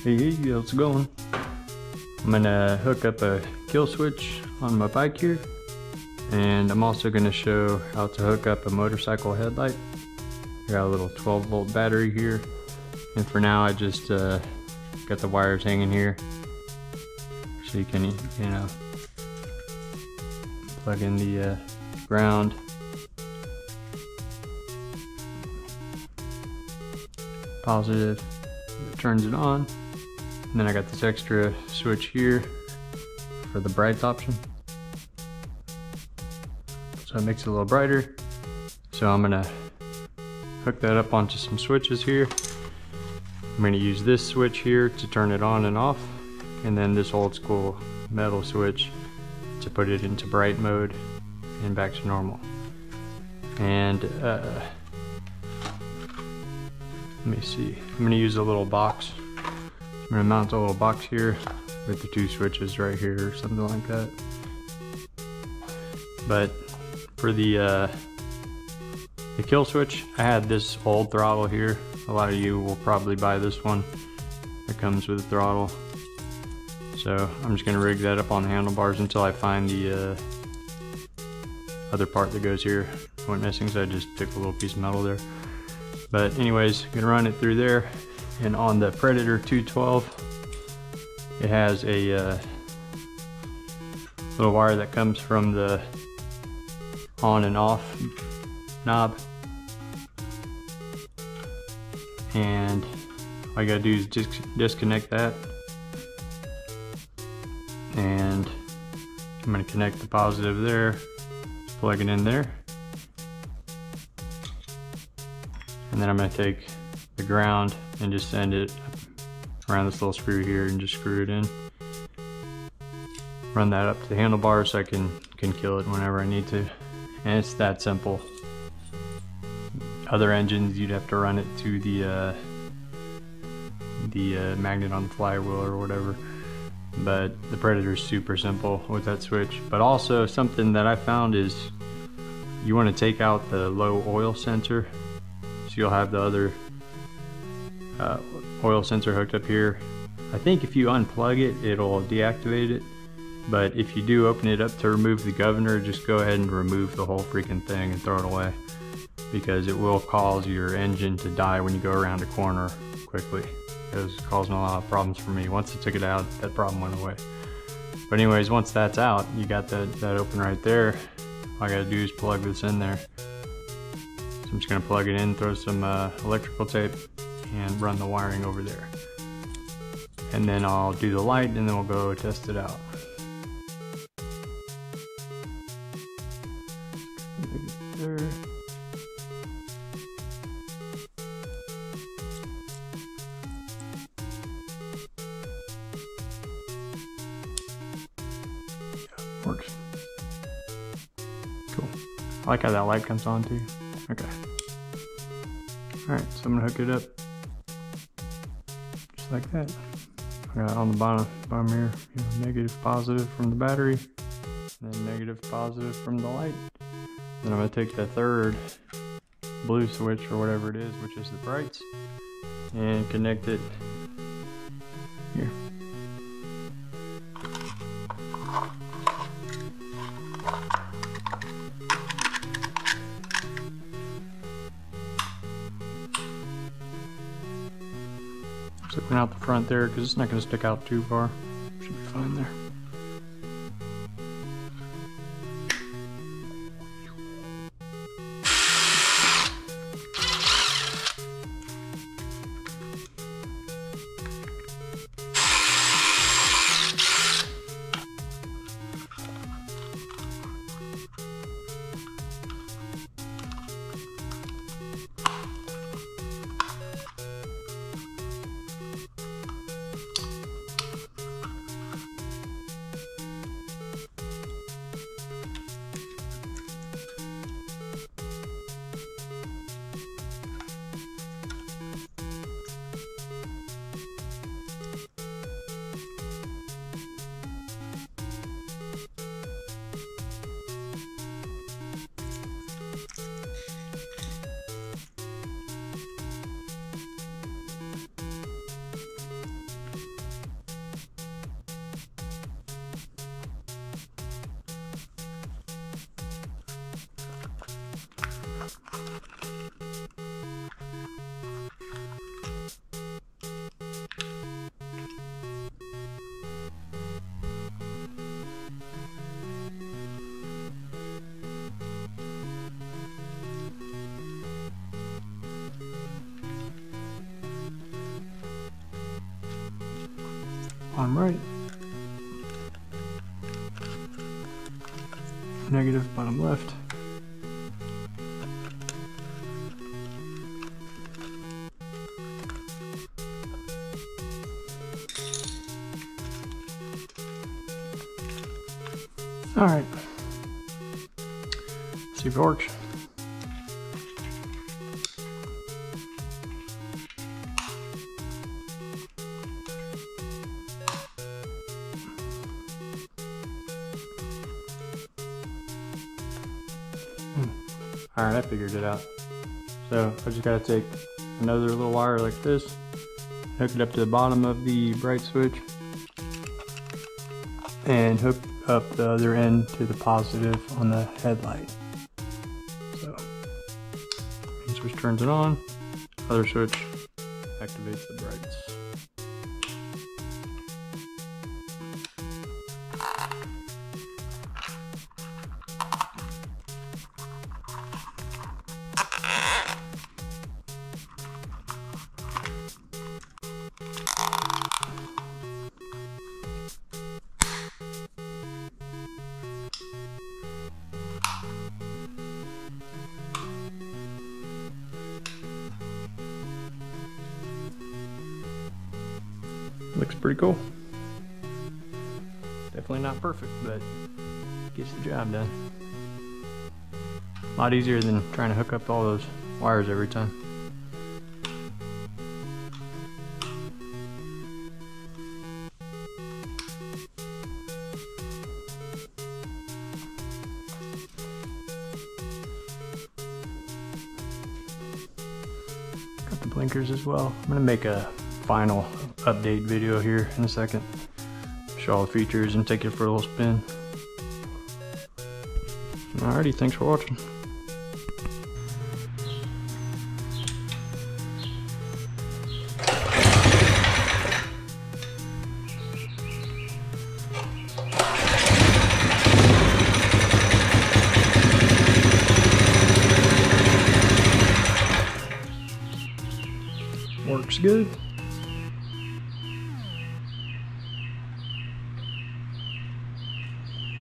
Hey, how's it going? I'm gonna hook up a kill switch on my bike here, and I'm also gonna show how to hook up a motorcycle headlight. I got a little 12-volt battery here, and for now I just got the wires hanging here so you can, you know, plug in the ground. Positive, it turns it on. And then I got this extra switch here for the brights option. So it makes it a little brighter. So I'm gonna hook that up onto some switches here. I'm gonna use this switch here to turn it on and off, and then this old school metal switch to put it into bright mode and back to normal. And let me see, I'm gonna use a little box. I'm gonna mount a little box here with the two switches right here or something like that. But for the kill switch, I had this old throttle here. A lot of you will probably buy this one that comes with a throttle. So I'm just gonna rig that up on the handlebars until I find the other part that goes here. Went missing, so I just took a little piece of metal there. But anyways, gonna run it through there. And on the Predator 212, it has a little wire that comes from the on and off knob. And all you gotta do is just disconnect that. And I'm gonna connect the positive there, plug it in there. And then I'm gonna take the ground and just send it around this little screw here and just screw it in. Run that up to the handlebar so I can kill it whenever I need to. And it's that simple. Other engines, you'd have to run it to the magnet on the flywheel or whatever. But the Predator is super simple with that switch. But also something that I found is you want to take out the low oil sensor. So you'll have the other oil sensor hooked up here. I think if you unplug it, it'll deactivate it. But if you do open it up to remove the governor, just go ahead and remove the whole freaking thing and throw it away, because it will cause your engine to die when you go around a corner quickly. It was causing a lot of problems for me. Once I took it out, that problem went away. But anyways, once that's out, you got that open right there. All I gotta do is plug this in there. So I'm just gonna plug it in, throw some electrical tape, and run the wiring over there. And then I'll do the light, and then we'll go test it out. There. Works. Cool. I like how that light comes on too. Okay. Alright, so I'm gonna hook it up just like that. I got on the bottom here, you know, negative, positive from the battery, and then negative, positive from the light. Then I'm gonna take the third blue switch or whatever it is, which is the brights, and connect it here. Zipping out the front there because it's not going to stick out too far. Should be fine there. bottom right, negative bottom left. Alright, see if it works. Alright, I figured it out. So I just gotta take another little wire like this, hook it up to the bottom of the bright switch, and hook up the other end to the positive on the headlight. So one switch turns it on, other switch activates the brights. Looks pretty cool. Definitely not perfect, but gets the job done. A lot easier than trying to hook up all those wires every time. Got the blinkers as well. I'm gonna make a final update video here in a second. Show all the features and take it for a little spin. Alrighty, thanks for watching. Works good.